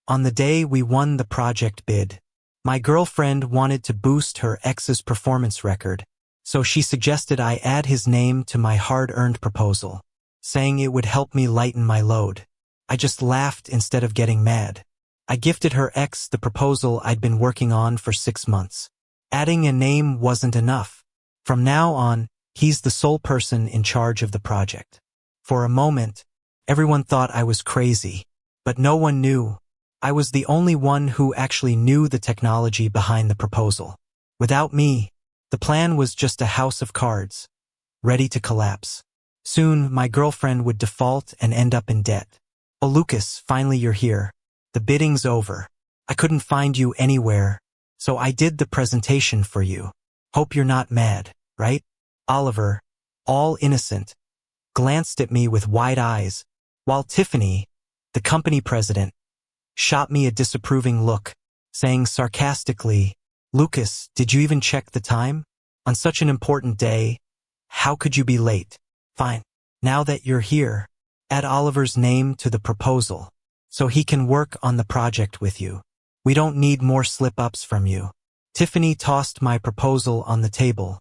On the day we won the project bid, my girlfriend wanted to boost her ex's performance record, so she suggested I add his name to my hard-earned proposal, saying it would help me lighten my load. I just laughed instead of getting mad. I gifted her ex the proposal I'd been working on for 6 months. Adding a name wasn't enough. From now on, he's the sole person in charge of the project. For a moment, everyone thought I was crazy, but no one knew. I was the only one who actually knew the technology behind the proposal. Without me, the plan was just a house of cards, ready to collapse. Soon, my girlfriend would default and end up in debt. "Oh, Lucas, finally you're here. The bidding's over. I couldn't find you anywhere, so I did the presentation for you. Hope you're not mad, right?" Oliver, all innocent, glanced at me with wide eyes, while Tiffany, the company president, shot me a disapproving look, saying sarcastically, "Lucas, did you even check the time? On such an important day, how could you be late? Fine. Now that you're here, add Oliver's name to the proposal, so he can work on the project with you. We don't need more slip-ups from you." Tiffany tossed my proposal on the table,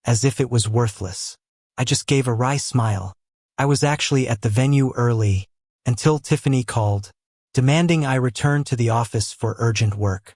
as if it was worthless. I just gave a wry smile. I was actually at the venue early, until Tiffany called, demanding I return to the office for urgent work.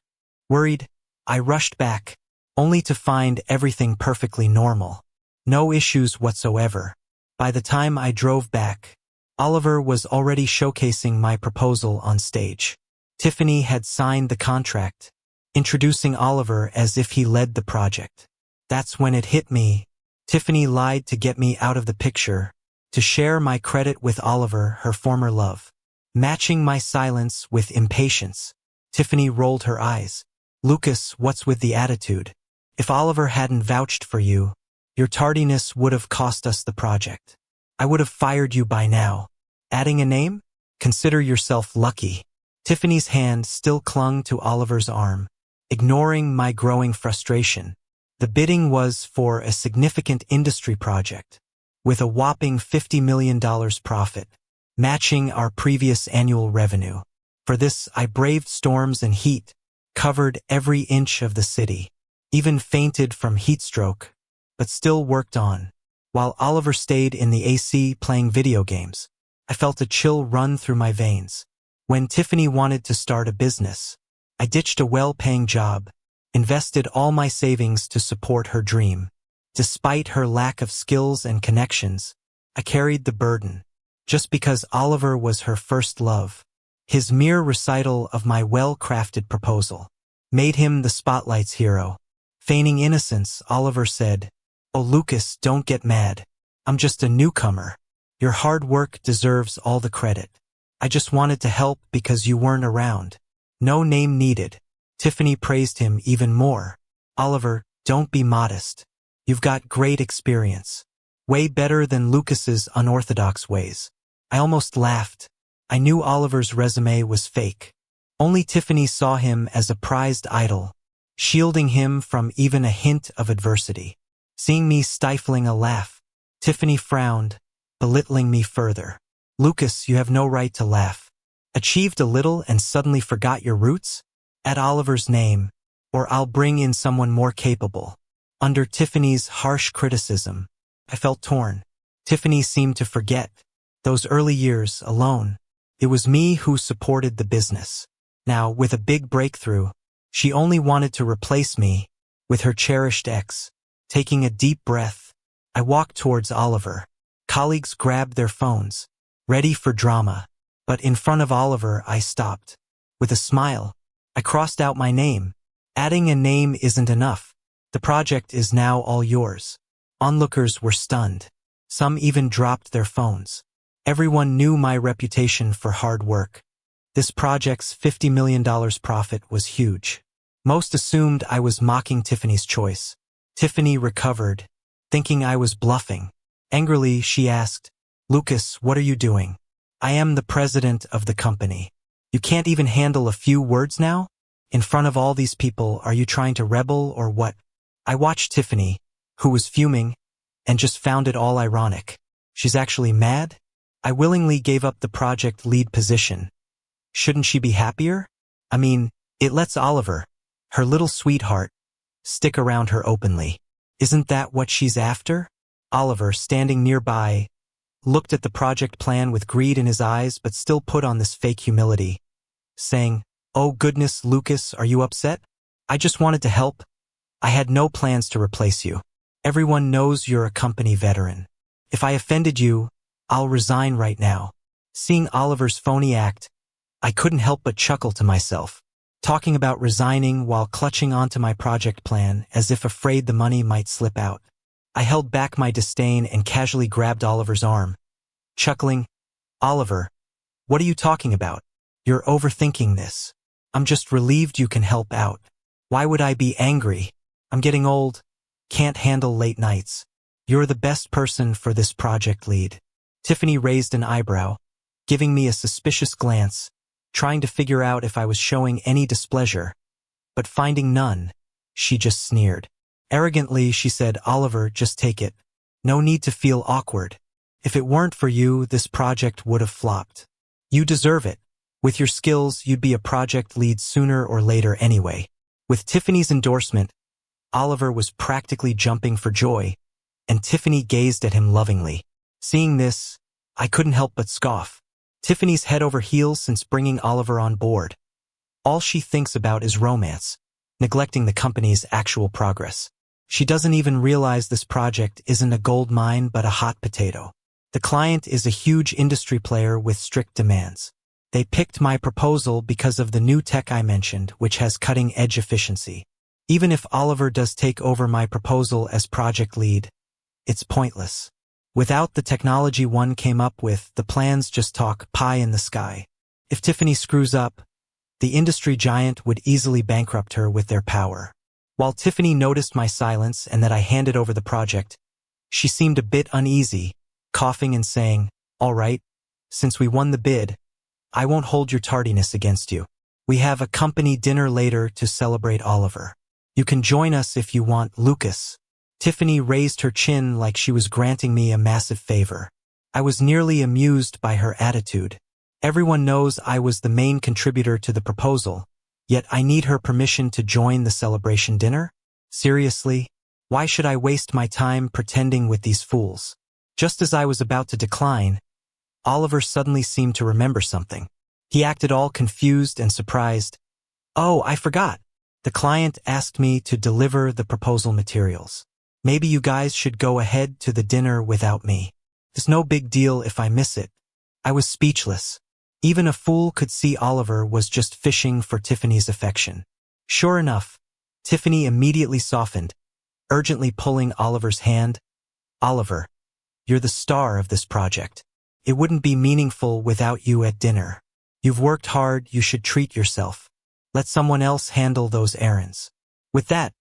Worried, I rushed back, only to find everything perfectly normal. No issues whatsoever. By the time I drove back, Oliver was already showcasing my proposal on stage. Tiffany had signed the contract, introducing Oliver as if he led the project. That's when it hit me. Tiffany lied to get me out of the picture, to share my credit with Oliver, her former love. Matching my silence with impatience, Tiffany rolled her eyes. "Lucas, what's with the attitude? If Oliver hadn't vouched for you, your tardiness would have cost us the project. I would have fired you by now. Adding a name? Consider yourself lucky." Tiffany's hand still clung to Oliver's arm, ignoring my growing frustration. The bidding was for a significant industry project, with a whopping $50 million profit, matching our previous annual revenue. For this, I braved storms and heat, covered every inch of the city, even fainted from heat stroke, but still worked on. While Oliver stayed in the AC playing video games, I felt a chill run through my veins. When Tiffany wanted to start a business, I ditched a well-paying job, invested all my savings to support her dream. Despite her lack of skills and connections, I carried the burden. Just because Oliver was her first love, his mere recital of my well-crafted proposal made him the spotlight's hero. Feigning innocence, Oliver said, "Oh, Lucas, don't get mad. I'm just a newcomer. Your hard work deserves all the credit. I just wanted to help because you weren't around. No name needed." Tiffany praised him even more. "Oliver, don't be modest. You've got great experience. Way better than Lucas's unorthodox ways." I almost laughed. I knew Oliver's resume was fake. Only Tiffany saw him as a prized idol, shielding him from even a hint of adversity. Seeing me stifling a laugh, Tiffany frowned, belittling me further. "Lucas, you have no right to laugh. Achieved a little and suddenly forgot your roots? Add Oliver's name, or I'll bring in someone more capable." Under Tiffany's harsh criticism, I felt torn. Tiffany seemed to forget. Those early years, alone, it was me who supported the business. Now, with a big breakthrough, she only wanted to replace me with her cherished ex. Taking a deep breath, I walked towards Oliver. Colleagues grabbed their phones, ready for drama. But in front of Oliver, I stopped. With a smile, I crossed out my name. Adding a name isn't enough. The project is now all yours. Onlookers were stunned. Some even dropped their phones. Everyone knew my reputation for hard work. This project's $50 million profit was huge. Most assumed I was mocking Tiffany's choice. Tiffany recovered, thinking I was bluffing. Angrily, she asked, "Lucas, what are you doing? I am the president of the company. You can't even handle a few words now? In front of all these people, are you trying to rebel or what?" I watched Tiffany, who was fuming, and just found it all ironic. She's actually mad? I willingly gave up the project lead position. Shouldn't she be happier? I mean, it lets Oliver, her little sweetheart, stick around her openly. Isn't that what she's after? Oliver, standing nearby, looked at the project plan with greed in his eyes but still put on this fake humility, saying, "Oh goodness, Lucas, are you upset? I just wanted to help. I had no plans to replace you. Everyone knows you're a company veteran. If I offended you, I'll resign right now." Seeing Oliver's phony act, I couldn't help but chuckle to myself, talking about resigning while clutching onto my project plan as if afraid the money might slip out. I held back my disdain and casually grabbed Oliver's arm, chuckling, "Oliver, what are you talking about? You're overthinking this. I'm just relieved you can help out. Why would I be angry? I'm getting old, can't handle late nights. You're the best person for this project lead." Tiffany raised an eyebrow, giving me a suspicious glance, trying to figure out if I was showing any displeasure, but finding none, she just sneered. Arrogantly, she said, "Oliver, just take it. No need to feel awkward. If it weren't for you, this project would have flopped. You deserve it. With your skills, you'd be a project lead sooner or later anyway." With Tiffany's endorsement, Oliver was practically jumping for joy, and Tiffany gazed at him lovingly. Seeing this, I couldn't help but scoff. Tiffany's head over heels since bringing Oliver on board. All she thinks about is romance, neglecting the company's actual progress. She doesn't even realize this project isn't a gold mine but a hot potato. The client is a huge industry player with strict demands. They picked my proposal because of the new tech I mentioned, which has cutting-edge efficiency. Even if Oliver does take over my proposal as project lead, it's pointless. Without the technology one came up with, the plans just talk pie in the sky. If Tiffany screws up, the industry giant would easily bankrupt her with their power. While Tiffany noticed my silence and that I handed over the project, she seemed a bit uneasy, coughing and saying, "All right, since we won the bid, I won't hold your tardiness against you. We have a company dinner later to celebrate Oliver. You can join us if you want, Lucas." Tiffany raised her chin like she was granting me a massive favor. I was nearly amused by her attitude. Everyone knows I was the main contributor to the proposal, yet I need her permission to join the celebration dinner? Seriously? Why should I waste my time pretending with these fools? Just as I was about to decline, Oliver suddenly seemed to remember something. He acted all confused and surprised. "Oh, I forgot. The client asked me to deliver the proposal materials. Maybe you guys should go ahead to the dinner without me. It's no big deal if I miss it." I was speechless. Even a fool could see Oliver was just fishing for Tiffany's affection. Sure enough, Tiffany immediately softened, urgently pulling Oliver's hand. "Oliver, you're the star of this project. It wouldn't be meaningful without you at dinner. You've worked hard, you should treat yourself. Let someone else handle those errands." With that,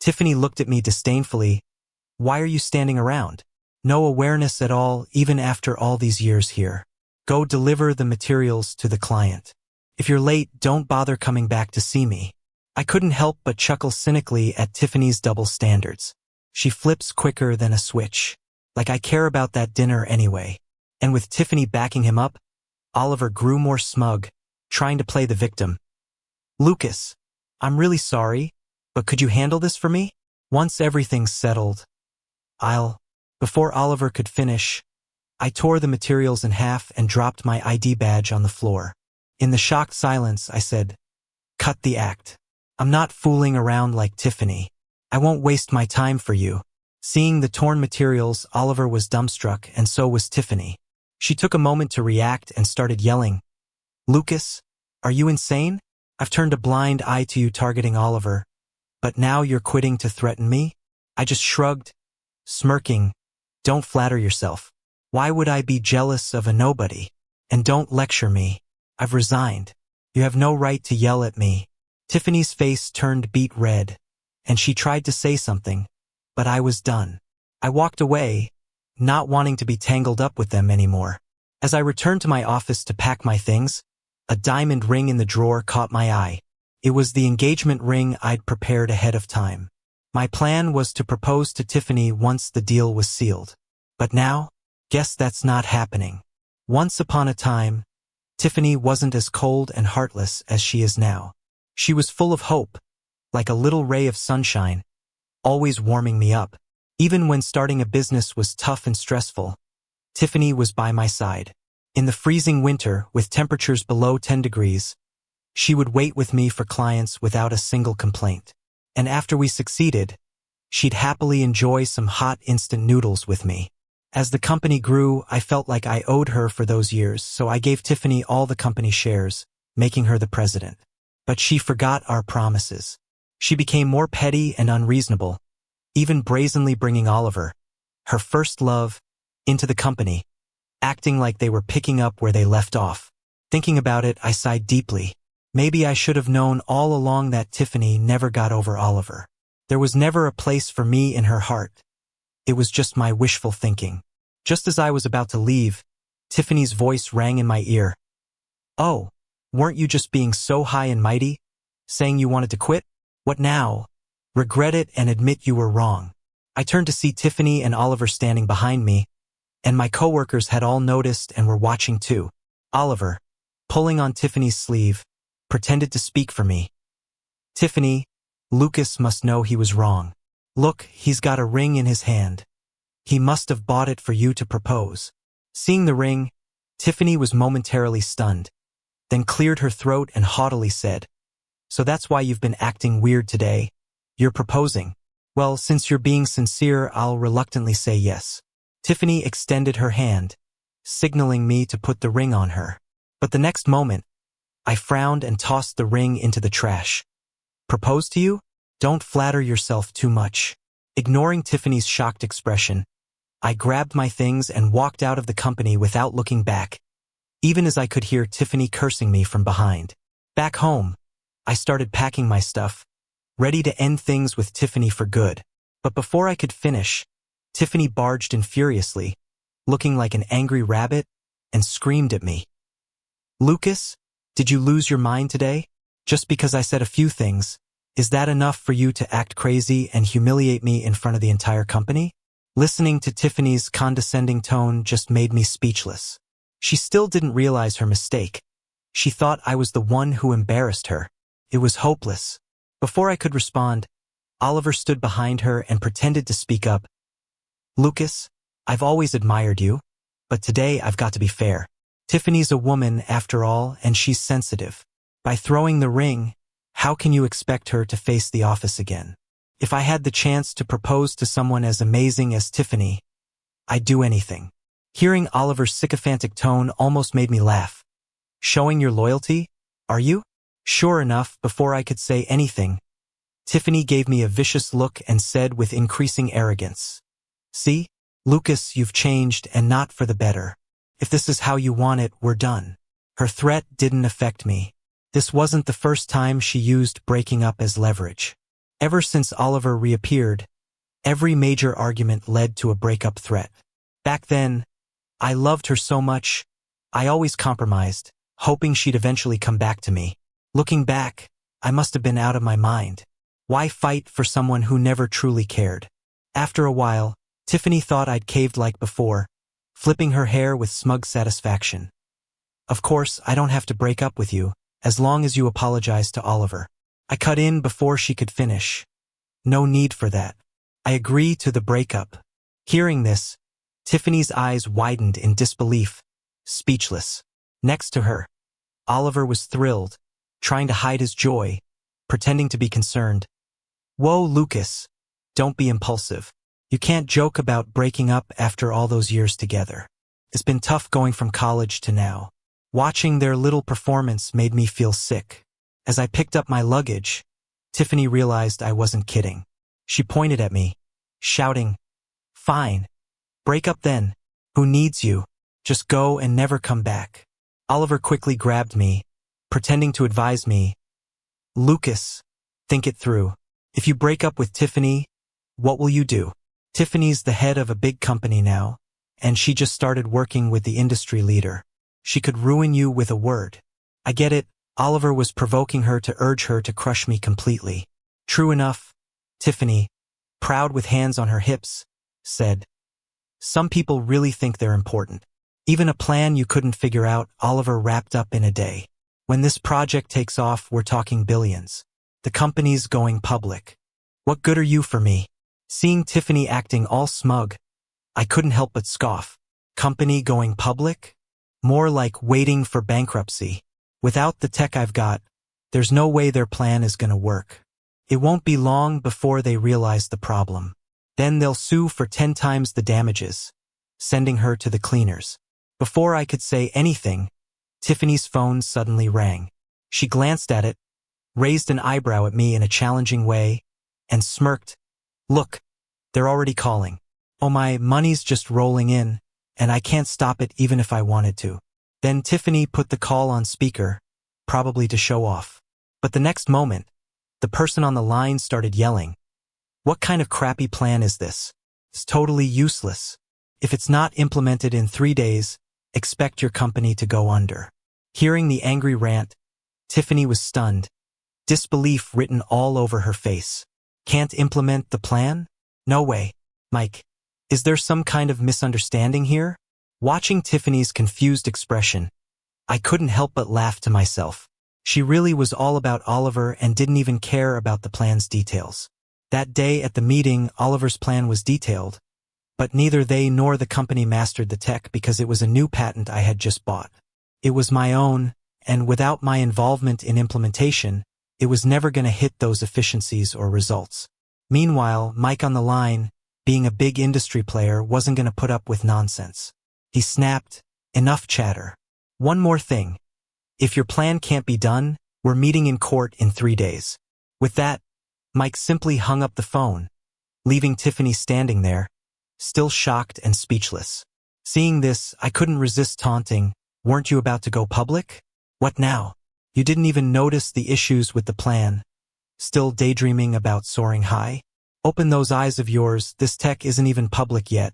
Tiffany looked at me disdainfully. "Why are you standing around? No awareness at all, even after all these years here. Go deliver the materials to the client. If you're late, don't bother coming back to see me." I couldn't help but chuckle cynically at Tiffany's double standards. She flips quicker than a switch. Like I care about that dinner anyway. And with Tiffany backing him up, Oliver grew more smug, trying to play the victim. "Lucas, I'm really sorry, but could you handle this for me? Once everything's settled, Before Oliver could finish, I tore the materials in half and dropped my ID badge on the floor. In the shocked silence, I said, "Cut the act. I'm not fooling around like Tiffany. I won't waste my time for you." Seeing the torn materials, Oliver was dumbstruck, and so was Tiffany. She took a moment to react and started yelling, "Lucas, are you insane? I've turned a blind eye to you targeting Oliver, but now you're quitting to threaten me?" I just shrugged, smirking. "Don't flatter yourself. Why would I be jealous of a nobody? And don't lecture me. I've resigned. You have no right to yell at me." Tiffany's face turned beet red, and she tried to say something, but I was done. I walked away, not wanting to be tangled up with them anymore. As I returned to my office to pack my things, a diamond ring in the drawer caught my eye. It was the engagement ring I'd prepared ahead of time. My plan was to propose to Tiffany once the deal was sealed. But now, guess that's not happening. Once upon a time, Tiffany wasn't as cold and heartless as she is now. She was full of hope, like a little ray of sunshine, always warming me up. Even when starting a business was tough and stressful, Tiffany was by my side. In the freezing winter, with temperatures below 10 degrees, she would wait with me for clients without a single complaint. And after we succeeded, she'd happily enjoy some hot instant noodles with me. As the company grew, I felt like I owed her for those years, so I gave Tiffany all the company shares, making her the president. But she forgot our promises. She became more petty and unreasonable, even brazenly bringing Oliver, her first love, into the company, acting like they were picking up where they left off. Thinking about it, I sighed deeply. Maybe I should have known all along that Tiffany never got over Oliver. There was never a place for me in her heart. It was just my wishful thinking. Just as I was about to leave, Tiffany's voice rang in my ear. "Oh, weren't you just being so high and mighty, saying you wanted to quit? What now? Regret it and admit you were wrong." I turned to see Tiffany and Oliver standing behind me, and my coworkers had all noticed and were watching too. Oliver, pulling on Tiffany's sleeve, pretended to speak for me. "Tiffany, Lucas must know he was wrong. Look, he's got a ring in his hand. He must have bought it for you to propose." Seeing the ring, Tiffany was momentarily stunned, then cleared her throat and haughtily said, "So that's why you've been acting weird today? You're proposing? Well, since you're being sincere, I'll reluctantly say yes." Tiffany extended her hand, signaling me to put the ring on her. But the next moment, I frowned and tossed the ring into the trash. "Propose to you? Don't flatter yourself too much." Ignoring Tiffany's shocked expression, I grabbed my things and walked out of the company without looking back, even as I could hear Tiffany cursing me from behind. Back home, I started packing my stuff, ready to end things with Tiffany for good. But before I could finish, Tiffany barged in furiously, looking like an angry rabbit, and screamed at me. "Lucas, did you lose your mind today? Just because I said a few things, is that enough for you to act crazy and humiliate me in front of the entire company?" Listening to Tiffany's condescending tone just made me speechless. She still didn't realize her mistake. She thought I was the one who embarrassed her. It was hopeless. Before I could respond, Oliver stood behind her and pretended to speak up. "Lucas, I've always admired you, but today I've got to be fair. Tiffany's a woman after all, and she's sensitive. By throwing the ring, how can you expect her to face the office again? If I had the chance to propose to someone as amazing as Tiffany, I'd do anything." Hearing Oliver's sycophantic tone almost made me laugh. "Showing your loyalty, are you?" Sure enough, before I could say anything, Tiffany gave me a vicious look and said with increasing arrogance, "See, Lucas, you've changed and not for the better. If this is how you want it, we're done." Her threat didn't affect me. This wasn't the first time she used breaking up as leverage. Ever since Oliver reappeared, every major argument led to a breakup threat. Back then, I loved her so much, I always compromised, hoping she'd eventually come back to me. Looking back, I must have been out of my mind. Why fight for someone who never truly cared? After a while, Tiffany thought I'd caved like before, flipping her hair with smug satisfaction. "Of course, I don't have to break up with you, as long as you apologize to Oliver." I cut in before she could finish. "No need for that. I agree to the breakup." Hearing this, Tiffany's eyes widened in disbelief, speechless. Next to her, Oliver was thrilled, trying to hide his joy, pretending to be concerned. "Whoa, Lucas, don't be impulsive. You can't joke about breaking up after all those years together. It's been tough going from college to now." Watching their little performance made me feel sick. As I picked up my luggage, Tiffany realized I wasn't kidding. She pointed at me, shouting, "Fine. Break up then. Who needs you? Just go and never come back." Oliver quickly grabbed me, pretending to advise me, "Lucas, think it through. If you break up with Tiffany, what will you do? Tiffany's the head of a big company now, and she just started working with the industry leader. She could ruin you with a word." I get it, Oliver was provoking her to urge her to crush me completely. True enough, Tiffany, proud with hands on her hips, said, "Some people really think they're important. Even a plan you couldn't figure out, Oliver wrapped up in a day. When this project takes off, we're talking billions. The company's going public. What good are you for me? Seeing Tiffany acting all smug, I couldn't help but scoff. Company going public? More like waiting for bankruptcy. Without the tech I've got, there's no way their plan is gonna work. It won't be long before they realize the problem. Then they'll sue for 10 times the damages, sending her to the cleaners. Before I could say anything, Tiffany's phone suddenly rang. She glanced at it, raised an eyebrow at me in a challenging way, and smirked. Look, they're already calling. Oh, my money's just rolling in, and I can't stop it even if I wanted to. Then Tiffany put the call on speaker, probably to show off. But the next moment, the person on the line started yelling. What kind of crappy plan is this? It's totally useless. If it's not implemented in 3 days, expect your company to go under. Hearing the angry rant, Tiffany was stunned, disbelief written all over her face. Can't implement the plan? No way. Mike, is there some kind of misunderstanding here? Watching Tiffany's confused expression, I couldn't help but laugh to myself. She really was all about Oliver and didn't even care about the plan's details. That day at the meeting, Oliver's plan was detailed, but neither they nor the company mastered the tech because it was a new patent I had just bought. It was my own, and without my involvement in implementation, it was never going to hit those efficiencies or results. Meanwhile, Mike on the line, being a big industry player, wasn't going to put up with nonsense. He snapped, enough chatter. One more thing. If your plan can't be done, we're meeting in court in 3 days. With that, Mike simply hung up the phone, leaving Tiffany standing there, still shocked and speechless. Seeing this, I couldn't resist taunting. Weren't you about to go public? What now? You didn't even notice the issues with the plan. Still daydreaming about soaring high? Open those eyes of yours, this tech isn't even public yet.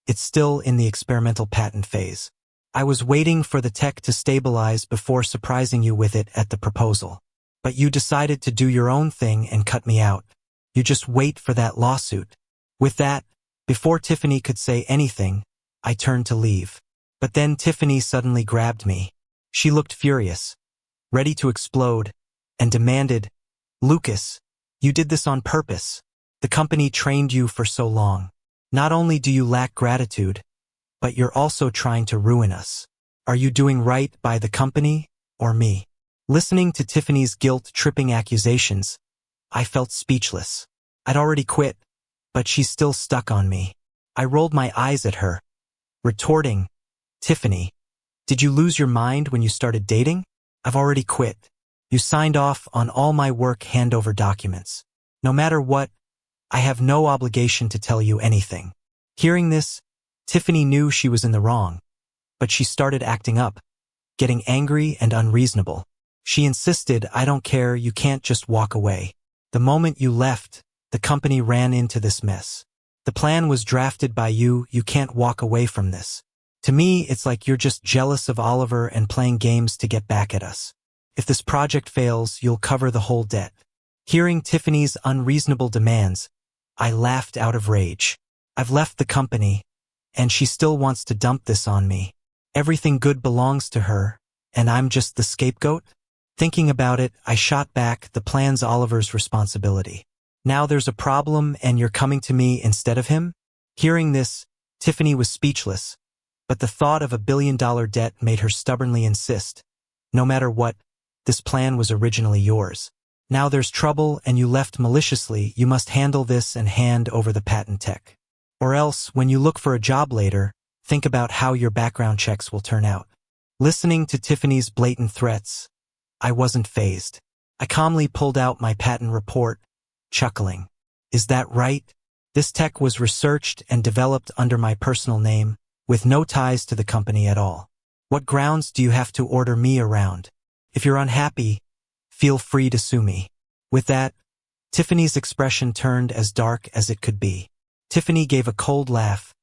It's still in the experimental patent phase. I was waiting for the tech to stabilize before surprising you with it at the proposal. But you decided to do your own thing and cut me out. You just wait for that lawsuit. With that, before Tiffany could say anything, I turned to leave. But then Tiffany suddenly grabbed me. She looked furious, ready to explode, and demanded, Lucas, you did this on purpose. The company trained you for so long. Not only do you lack gratitude, but you're also trying to ruin us. Are you doing right by the company or me? Listening to Tiffany's guilt-tripping accusations, I felt speechless. I'd already quit, but she's still stuck on me. I rolled my eyes at her, retorting, Tiffany, did you lose your mind when you started dating? I've already quit. You signed off on all my work handover documents. No matter what, I have no obligation to tell you anything. Hearing this, Tiffany knew she was in the wrong, but she started acting up, getting angry and unreasonable. She insisted, I don't care, you can't just walk away. The moment you left, the company ran into this mess. The plan was drafted by you, you can't walk away from this. To me, it's like you're just jealous of Oliver and playing games to get back at us. If this project fails, you'll cover the whole debt. Hearing Tiffany's unreasonable demands, I laughed out of rage. I've left the company, and she still wants to dump this on me. Everything good belongs to her, and I'm just the scapegoat? Thinking about it, I shot back, the plan's Oliver's responsibility. Now there's a problem and you're coming to me instead of him? Hearing this, Tiffany was speechless, but the thought of $1 billion debt made her stubbornly insist. No matter what, this plan was originally yours. Now there's trouble and you left maliciously, you must handle this and hand over the patent tech. Or else, when you look for a job later, think about how your background checks will turn out. Listening to Tiffany's blatant threats, I wasn't fazed. I calmly pulled out my patent report, chuckling. Is that right? This tech was researched and developed under my personal name, with no ties to the company at all. What grounds do you have to order me around? If you're unhappy, feel free to sue me. With that, Tiffany's expression turned as dark as it could be. Tiffany gave a cold laugh,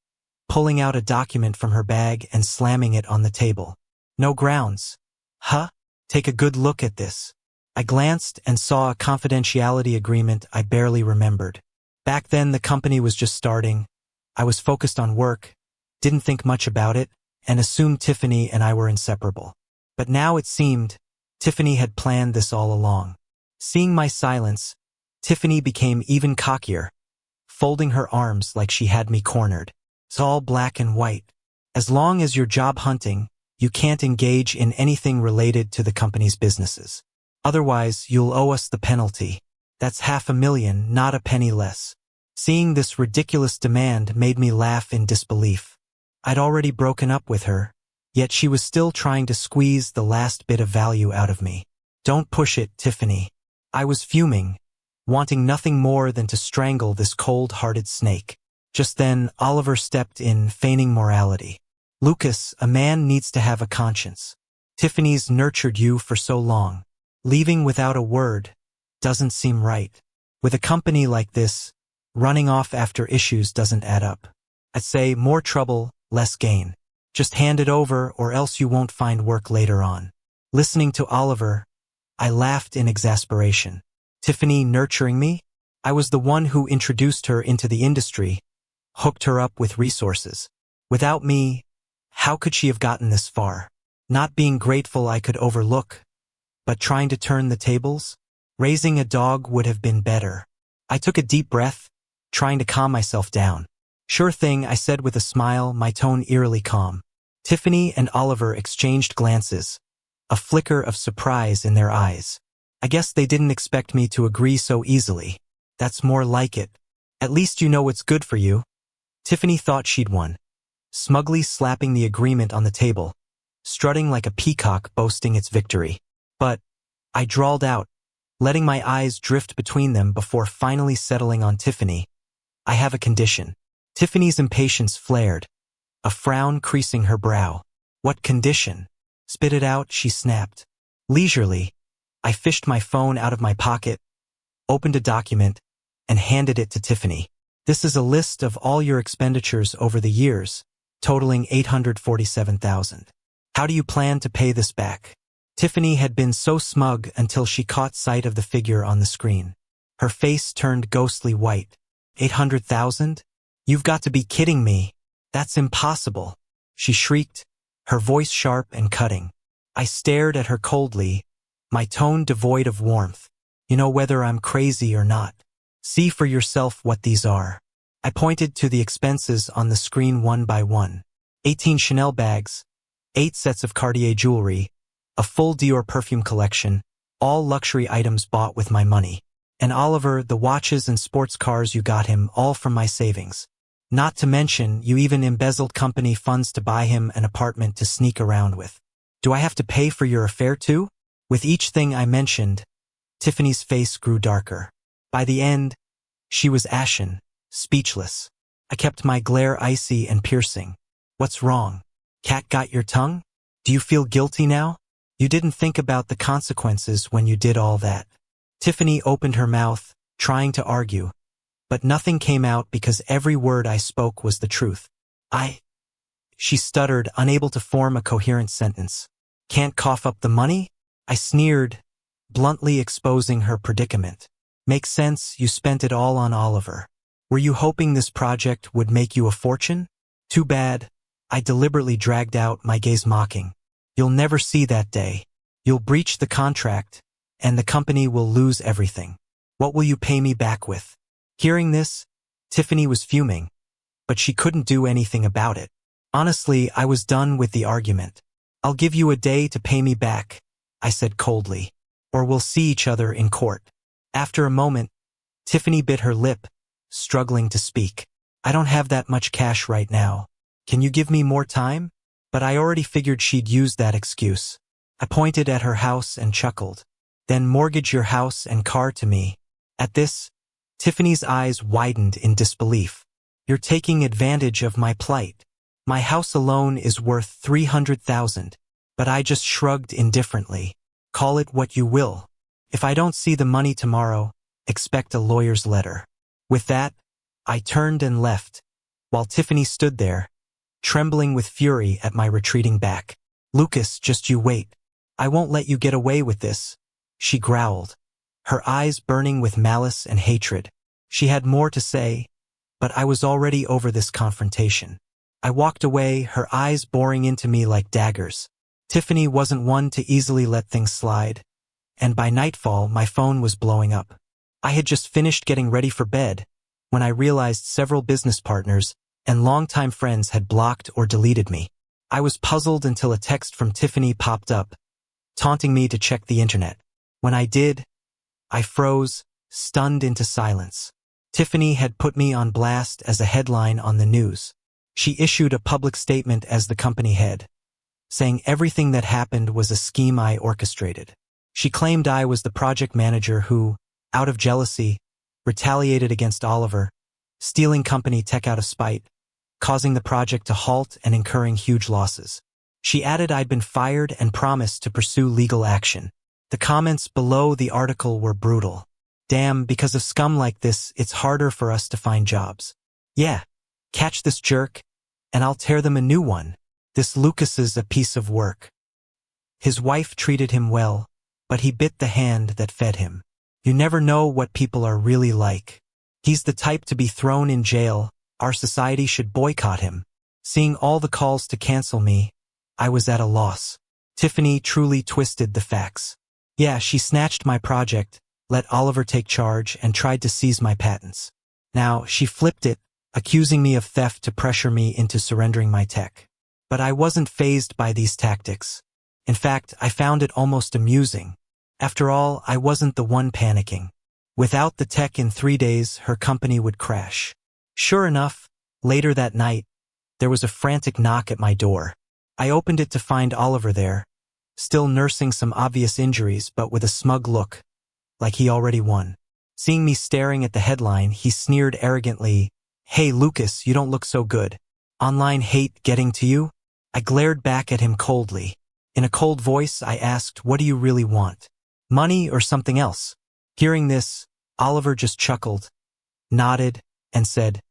pulling out a document from her bag and slamming it on the table. No grounds. Huh? Take a good look at this. I glanced and saw a confidentiality agreement I barely remembered. Back then the company was just starting. I was focused on work, didn't think much about it, and assumed Tiffany and I were inseparable. But now it seemed Tiffany had planned this all along. Seeing my silence, Tiffany became even cockier, folding her arms like she had me cornered. It's all black and white. As long as you're job hunting, you can't engage in anything related to the company's businesses. Otherwise, you'll owe us the penalty. That's $500,000, not a penny less. Seeing this ridiculous demand made me laugh in disbelief. I'd already broken up with her, yet she was still trying to squeeze the last bit of value out of me. Don't push it, Tiffany. I was fuming, wanting nothing more than to strangle this cold-hearted snake. Just then, Oliver stepped in, feigning morality. Lucas, a man needs to have a conscience. Tiffany's nurtured you for so long. Leaving without a word doesn't seem right. With a company like this, running off after issues doesn't add up. I'd say more trouble, less gain. Just hand it over or else you won't find work later on. Listening to Oliver, I laughed in exasperation. Tiffany nurturing me? I was the one who introduced her into the industry, hooked her up with resources. Without me, how could she have gotten this far? Not being grateful I could overlook, but trying to turn the tables? Raising a dog would have been better. I took a deep breath, trying to calm myself down. Sure thing, I said with a smile, my tone eerily calm. Tiffany and Oliver exchanged glances, a flicker of surprise in their eyes. I guess they didn't expect me to agree so easily. That's more like it. At least you know what's good for you. Tiffany thought she'd won, smugly slapping the agreement on the table, strutting like a peacock boasting its victory. But I drawled out, letting my eyes drift between them before finally settling on Tiffany. I have a condition. Tiffany's impatience flared, a frown creasing her brow. What condition? Spit it out, she snapped. Leisurely, I fished my phone out of my pocket, opened a document, and handed it to Tiffany. This is a list of all your expenditures over the years, totaling $847,000. How do you plan to pay this back? Tiffany had been so smug until she caught sight of the figure on the screen. Her face turned ghostly white. $800,000? You've got to be kidding me. That's impossible. She shrieked, her voice sharp and cutting. I stared at her coldly, my tone devoid of warmth. You know whether I'm crazy or not. See for yourself what these are. I pointed to the expenses on the screen one by one. 18 Chanel bags, 8 sets of Cartier jewelry, a full Dior perfume collection, all luxury items bought with my money. And Oliver, the watches and sports cars you got him, all from my savings. Not to mention, you even embezzled company funds to buy him an apartment to sneak around with. Do I have to pay for your affair too? With each thing I mentioned, Tiffany's face grew darker. By the end, she was ashen, speechless. I kept my glare icy and piercing. What's wrong? Cat got your tongue? Do you feel guilty now? You didn't think about the consequences when you did all that. Tiffany opened her mouth, trying to argue, but nothing came out because every word I spoke was the truth. She stuttered, unable to form a coherent sentence. Can't cough up the money? I sneered, bluntly exposing her predicament. Makes sense, you spent it all on Oliver. Were you hoping this project would make you a fortune? Too bad. I deliberately dragged out, my gaze mocking. You'll never see that day. You'll breach the contract, and the company will lose everything. What will you pay me back with? Hearing this, Tiffany was fuming, but she couldn't do anything about it. Honestly, I was done with the argument. I'll give you a day to pay me back, I said coldly, or we'll see each other in court. After a moment, Tiffany bit her lip, struggling to speak. I don't have that much cash right now. Can you give me more time? But I already figured she'd use that excuse. I pointed at her house and chuckled. Then mortgage your house and car to me. At this, Tiffany's eyes widened in disbelief. You're taking advantage of my plight. My house alone is worth $300,000, but I just shrugged indifferently. Call it what you will. If I don't see the money tomorrow, expect a lawyer's letter. With that, I turned and left, while Tiffany stood there, trembling with fury at my retreating back. Lucas, just you wait. I won't let you get away with this, she growled, her eyes burning with malice and hatred. She had more to say, but I was already over this confrontation. I walked away, her eyes boring into me like daggers. Tiffany wasn't one to easily let things slide, and by nightfall my phone was blowing up. I had just finished getting ready for bed when I realized several business partners and longtime friends had blocked or deleted me. I was puzzled until a text from Tiffany popped up, taunting me to check the internet. When I did, I froze, stunned into silence. Tiffany had put me on blast as a headline on the news. She issued a public statement as the company head, saying everything that happened was a scheme I orchestrated. She claimed I was the project manager who, out of jealousy, retaliated against Oliver, stealing company tech out of spite, causing the project to halt and incurring huge losses. She added I'd been fired and promised to pursue legal action. The comments below the article were brutal. Damn, because of scum like this, it's harder for us to find jobs. Yeah, catch this jerk, and I'll tear them a new one. This Lucas is a piece of work. His wife treated him well, but he bit the hand that fed him. You never know what people are really like. He's the type to be thrown in jail. Our society should boycott him. Seeing all the calls to cancel me, I was at a loss. Tiffany truly twisted the facts. Yeah, she snatched my project, let Oliver take charge, and tried to seize my patents. Now, she flipped it, accusing me of theft to pressure me into surrendering my tech. But I wasn't fazed by these tactics. In fact, I found it almost amusing. After all, I wasn't the one panicking. Without the tech in 3 days, her company would crash. Sure enough, later that night, there was a frantic knock at my door. I opened it to find Oliver there, still nursing some obvious injuries but with a smug look, like he already won. Seeing me staring at the headline, he sneered arrogantly, "Hey Lucas, you don't look so good. Online hate getting to you?" I glared back at him coldly. In a cold voice, I asked, "What do you really want? Money or something else?" Hearing this, Oliver just chuckled, nodded, and said,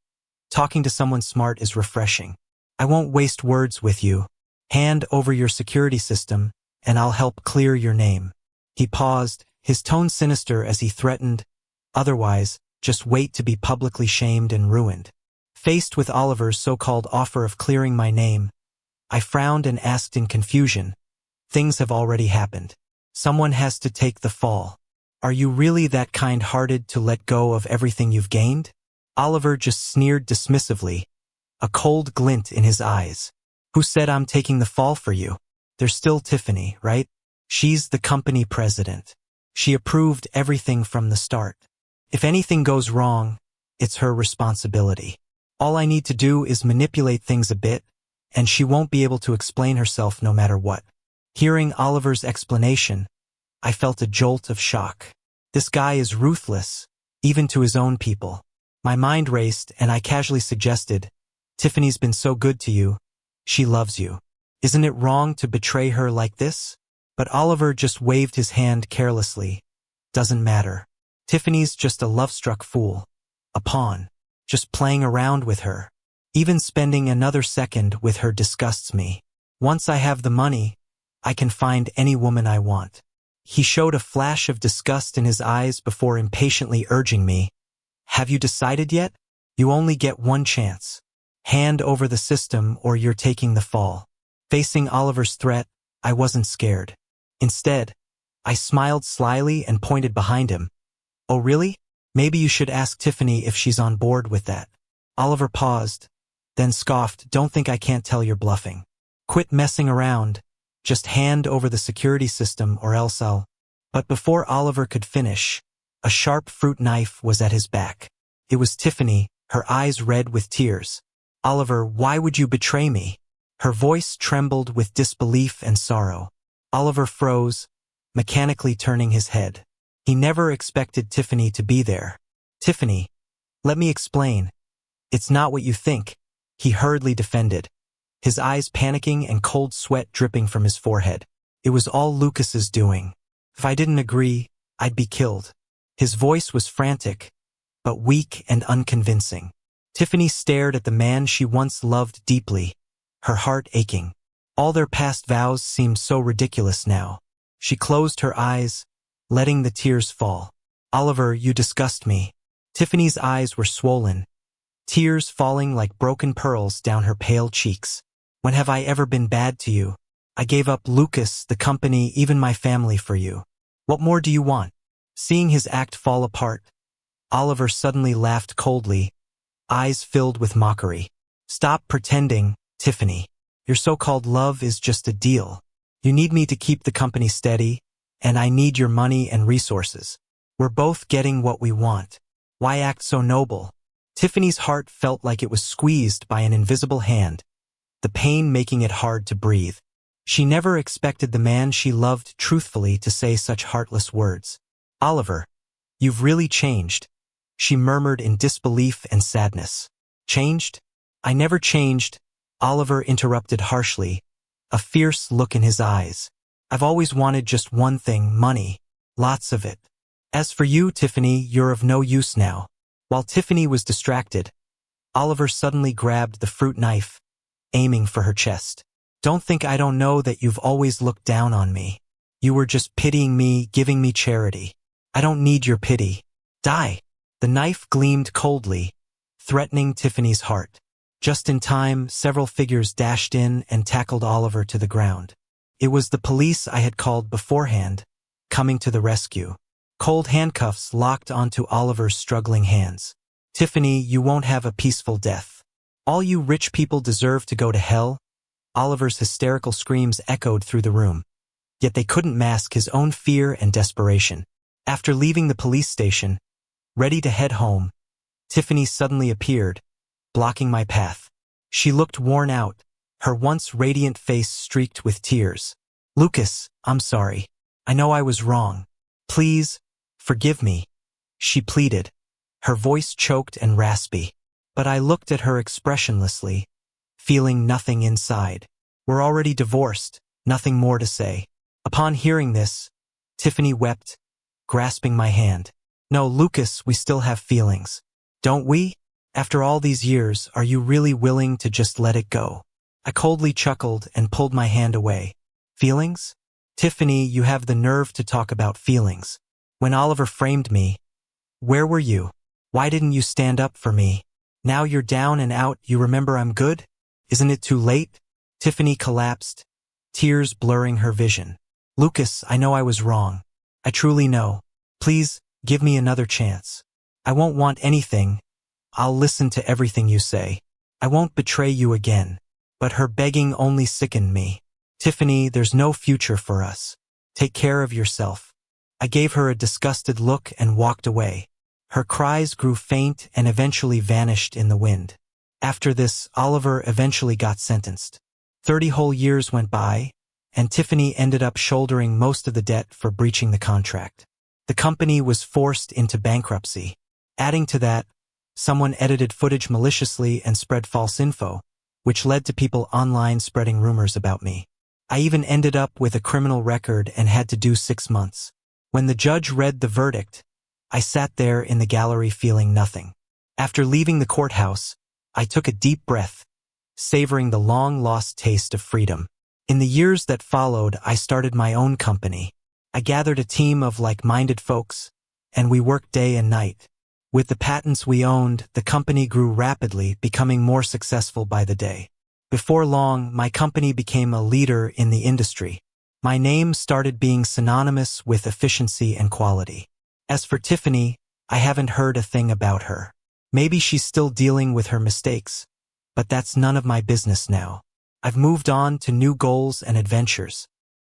"Talking to someone smart is refreshing. I won't waste words with you. Hand over your security system, and I'll help clear your name." He paused, his tone sinister as he threatened, "Otherwise, just wait to be publicly shamed and ruined." Faced with Oliver's so-called offer of clearing my name, I frowned and asked in confusion, "Things have already happened. Someone has to take the fall. Are you really that kind-hearted to let go of everything you've gained?" Oliver just sneered dismissively, a cold glint in his eyes. "Who said I'm taking the fall for you? There's still Tiffany, right? She's the company president. She approved everything from the start. If anything goes wrong, it's her responsibility. All I need to do is manipulate things a bit, and she won't be able to explain herself no matter what." Hearing Oliver's explanation, I felt a jolt of shock. This guy is ruthless, even to his own people. My mind raced, and I casually suggested, "Tiffany's been so good to you. She loves you. Isn't it wrong to betray her like this?" But Oliver just waved his hand carelessly. "Doesn't matter. Tiffany's just a love-struck fool. A pawn. Just playing around with her. Even spending another second with her disgusts me. Once I have the money, I can find any woman I want." He showed a flash of disgust in his eyes before impatiently urging me, "Have you decided yet? You only get one chance. Hand over the system or you're taking the fall." Facing Oliver's threat, I wasn't scared. Instead, I smiled slyly and pointed behind him. "Oh really? Maybe you should ask Tiffany if she's on board with that." Oliver paused, then scoffed, "Don't think I can't tell you're bluffing. Quit messing around. Just hand over the security system or else I'll—" But before Oliver could finish, a sharp fruit knife was at his back. It was Tiffany, her eyes red with tears. "Oliver, why would you betray me?" Her voice trembled with disbelief and sorrow. Oliver froze, mechanically turning his head. He never expected Tiffany to be there. "Tiffany, let me explain. It's not what you think," he hurriedly defended, his eyes panicking and cold sweat dripping from his forehead. "It was all Lucas's doing. If I didn't agree, I'd be killed." His voice was frantic, but weak and unconvincing. Tiffany stared at the man she once loved deeply, her heart aching. All their past vows seemed so ridiculous now. She closed her eyes, letting the tears fall. "Oliver, you disgust me." Tiffany's eyes were swollen, tears falling like broken pearls down her pale cheeks. When have I ever been bad to you? I gave up Lucas, the company, even my family for you. What more do you want? Seeing his act fall apart, Oliver suddenly laughed coldly, eyes filled with mockery. Stop pretending, Tiffany. Your so-called love is just a deal. You need me to keep the company steady, and I need your money and resources. We're both getting what we want. Why act so noble? Tiffany's heart felt like it was squeezed by an invisible hand, the pain making it hard to breathe. She never expected the man she loved truthfully to say such heartless words. Oliver, you've really changed, she murmured in disbelief and sadness. Changed? I never changed, Oliver interrupted harshly, a fierce look in his eyes. I've always wanted just one thing, money. Lots of it. As for you, Tiffany, you're of no use now. While Tiffany was distracted, Oliver suddenly grabbed the fruit knife, aiming for her chest. Don't think I don't know that you've always looked down on me. You were just pitying me, giving me charity. I don't need your pity. Die. The knife gleamed coldly, threatening Tiffany's heart. Just in time, several figures dashed in and tackled Oliver to the ground. It was the police I had called beforehand, coming to the rescue. Cold handcuffs locked onto Oliver's struggling hands. Tiffany, you won't have a peaceful death. All you rich people deserve to go to hell. Oliver's hysterical screams echoed through the room, yet they couldn't mask his own fear and desperation. After leaving the police station, ready to head home, Tiffany suddenly appeared, blocking my path. She looked worn out, her once radiant face streaked with tears. Lucas, I'm sorry. I know I was wrong. Please, forgive me, she pleaded, her voice choked and raspy. But I looked at her expressionlessly, feeling nothing inside. We're already divorced, nothing more to say. Upon hearing this, Tiffany wept, grasping my hand. No, Lucas, we still have feelings. Don't we? After all these years, are you really willing to just let it go? I coldly chuckled and pulled my hand away. Feelings? Tiffany, you have the nerve to talk about feelings. When Oliver framed me, where were you? Why didn't you stand up for me? Now you're down and out, you remember I'm good? Isn't it too late? Tiffany collapsed, tears blurring her vision. Lucas, I know I was wrong. I truly know. Please, give me another chance. I won't want anything. I'll listen to everything you say. I won't betray you again. But her begging only sickened me. Tiffany, there's no future for us. Take care of yourself. I gave her a disgusted look and walked away. Her cries grew faint and eventually vanished in the wind. After this, Oliver eventually got sentenced. 30 whole years went by, and Tiffany ended up shouldering most of the debt for breaching the contract. The company was forced into bankruptcy. Adding to that, someone edited footage maliciously and spread false info, which led to people online spreading rumors about me. I even ended up with a criminal record and had to do 6 months. When the judge read the verdict, I sat there in the gallery feeling nothing. After leaving the courthouse, I took a deep breath, savoring the long-lost taste of freedom. In the years that followed, I started my own company. I gathered a team of like-minded folks, and we worked day and night. With the patents we owned, the company grew rapidly, becoming more successful by the day. Before long, my company became a leader in the industry. My name started being synonymous with efficiency and quality. As for Tiffany, I haven't heard a thing about her. Maybe she's still dealing with her mistakes, but that's none of my business now. I've moved on to new goals and adventures.